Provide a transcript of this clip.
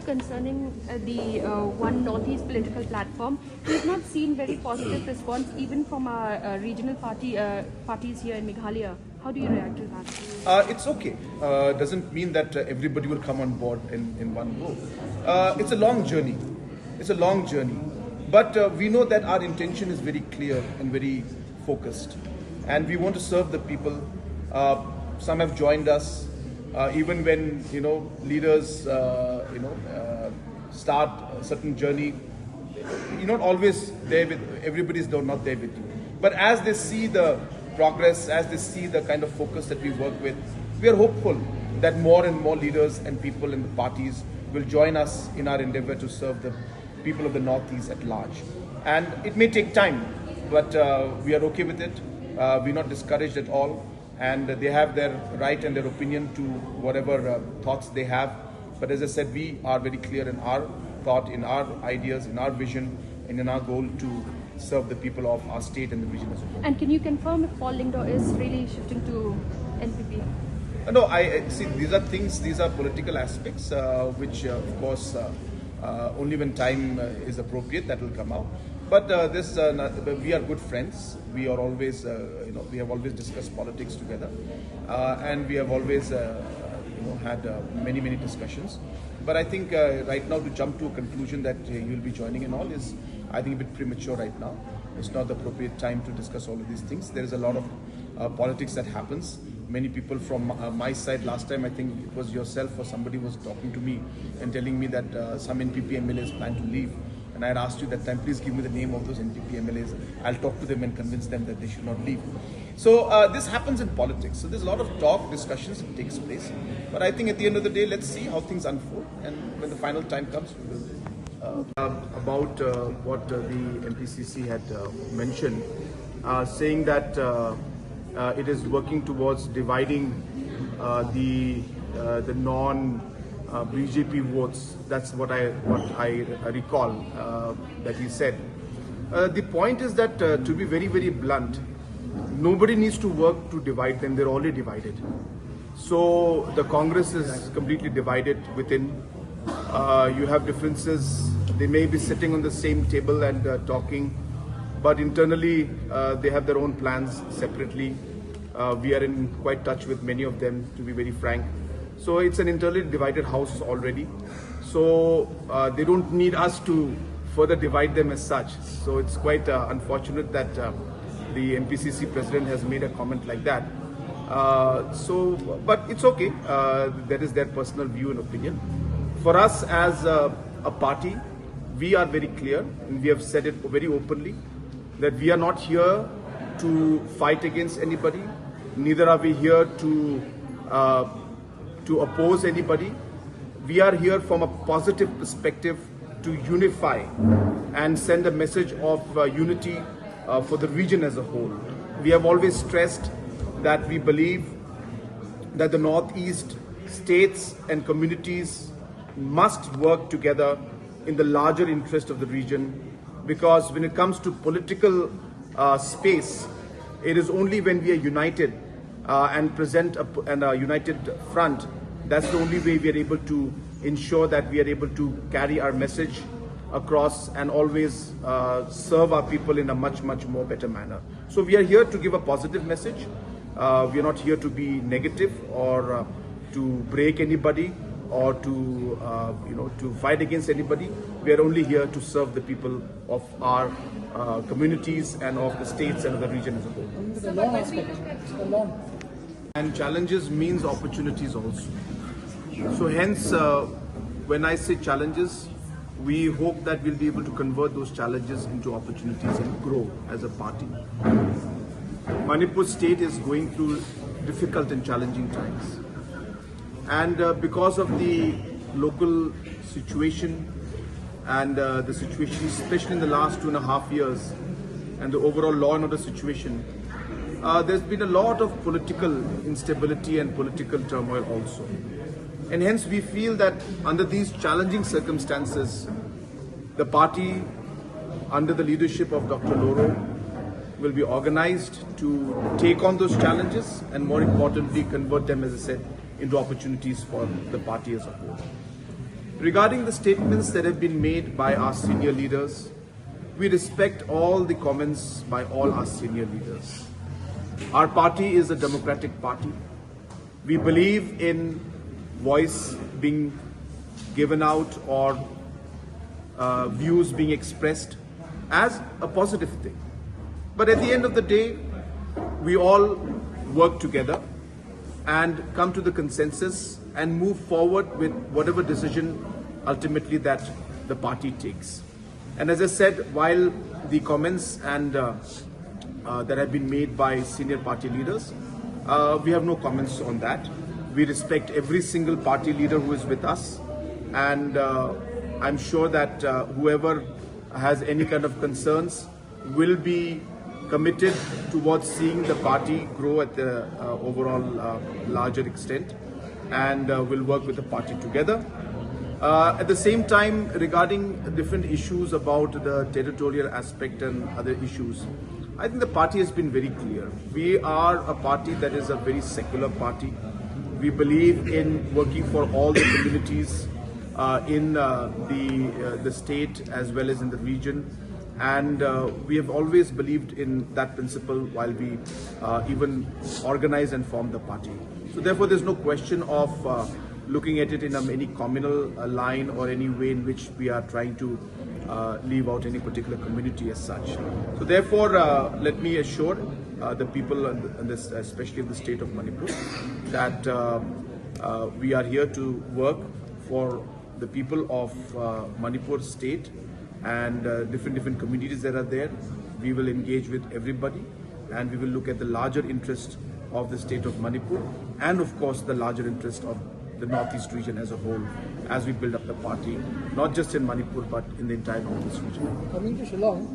concerning the One Northeast political platform. We've not seen very positive response even from our regional parties here in Meghalaya. How do you react to that? It's okay. Doesn't mean that everybody will come on board in one go. It's a long journey. It's a long journey. But we know that our intention is very clear and very focused. And we want to serve the people. Some have joined us. Even when leaders start a certain journey, you're not always there with everybody's not there with you. But as they see the progress, as they see the kind of focus that we work with, we are hopeful that more and more leaders and people in the parties will join us in our endeavor to serve the people of the Northeast at large. And it may take time, but we are okay with it. We're not discouraged at all. And they have their right and their opinion to whatever thoughts they have. But as I said, we are very clear in our thought, in our ideas, in our vision, and in our goal to serve the people of our state and the region as a whole. And can you confirm if Paul Lyngdoh is really shifting to NPP? No, I see. These are political aspects, which of course only when time is appropriate that will come out. But we are good friends. We are always, we have always discussed politics together, and we have always, had many discussions. But I think right now to jump to a conclusion that he will be joining and all is, I think, a bit premature right now. It's not the appropriate time to discuss all of these things. There is a lot of politics that happens. Many people from my side, last time I think it was yourself or somebody was talking to me and telling me that some NPP MLAs plan to leave. And I had asked you that time, please give me the name of those NPP MLAs. I'll talk to them and convince them that they should not leave. So this happens in politics. So there's a lot of talk, discussions that takes place. But I think at the end of the day, let's see how things unfold. And when the final time comes, we will. About what the MPCC had mentioned, saying that it is working towards dividing the non-BJP votes. That's what I recall that he said. The point is that to be very blunt, nobody needs to work to divide them. They're already divided. So the Congress is completely divided within. You have differences. They may be sitting on the same table and talking, but internally they have their own plans separately. We are in quite touch with many of them, to be very frank. So it's an internally divided house already. So they don't need us to further divide them as such. So it's quite unfortunate that the MPCC president has made a comment like that. But it's okay. That is their personal view and opinion. For us as a party, we are very clear, and we have said it very openly, that we are not here to fight against anybody. Neither are we here to oppose anybody. We are here from a positive perspective to unify and send a message of unity for the region as a whole. We have always stressed that we believe that the Northeast states and communities must work together in the larger interest of the region, because when it comes to political space, it is only when we are united and present a united front, that's the only way we are able to ensure that we are able to carry our message across and always serve our people in a much more better manner. So we are here to give a positive message. We are not here to be negative or to break anybody or to fight against anybody. We are only here to serve the people of our communities and of the states and of the region as a whole. And challenges means opportunities also. So hence, when I say challenges, we hope that we'll be able to convert those challenges into opportunities and grow as a party. Manipur state is going through difficult and challenging times. And because of the local situation and the situation, especially in the last 2.5 years, and the overall law and order situation, there's been a lot of political instability and political turmoil also. And hence we feel that under these challenging circumstances, the party under the leadership of Dr. Loro will be organized to take on those challenges and, more importantly, convert them, as I said, into opportunities for the party as a whole. Regarding the statements that have been made by our senior leaders, we respect all the comments by all our senior leaders. Our party is a democratic party. We believe in voice being given out or views being expressed as a positive thing. But at the end of the day, we all work together and come to the consensus and move forward with whatever decision ultimately that the party takes. And as I said, while the comments and that have been made by senior party leaders, we have no comments on that. We respect every single party leader who is with us, and I'm sure that whoever has any kind of concerns will be committed towards seeing the party grow at the overall larger extent, and will work with the party together. At the same time, regarding different issues about the territorial aspect and other issues, I think the party has been very clear. We are a party that is a very secular party. We believe in working for all the communities in the state as well as in the region. And we have always believed in that principle while we even organize and form the party. So therefore, there's no question of looking at it in any communal line or any way in which we are trying to leave out any particular community as such. So therefore, let me assure the people, in this, especially in the state of Manipur, that we are here to work for the people of Manipur state and different communities that are there. We will engage with everybody, and we will look at the larger interest of the state of Manipur and of course the larger interest of the Northeast region as a whole as we build up the party, not just in Manipur but in the entire Northeast region. Coming to Shillong,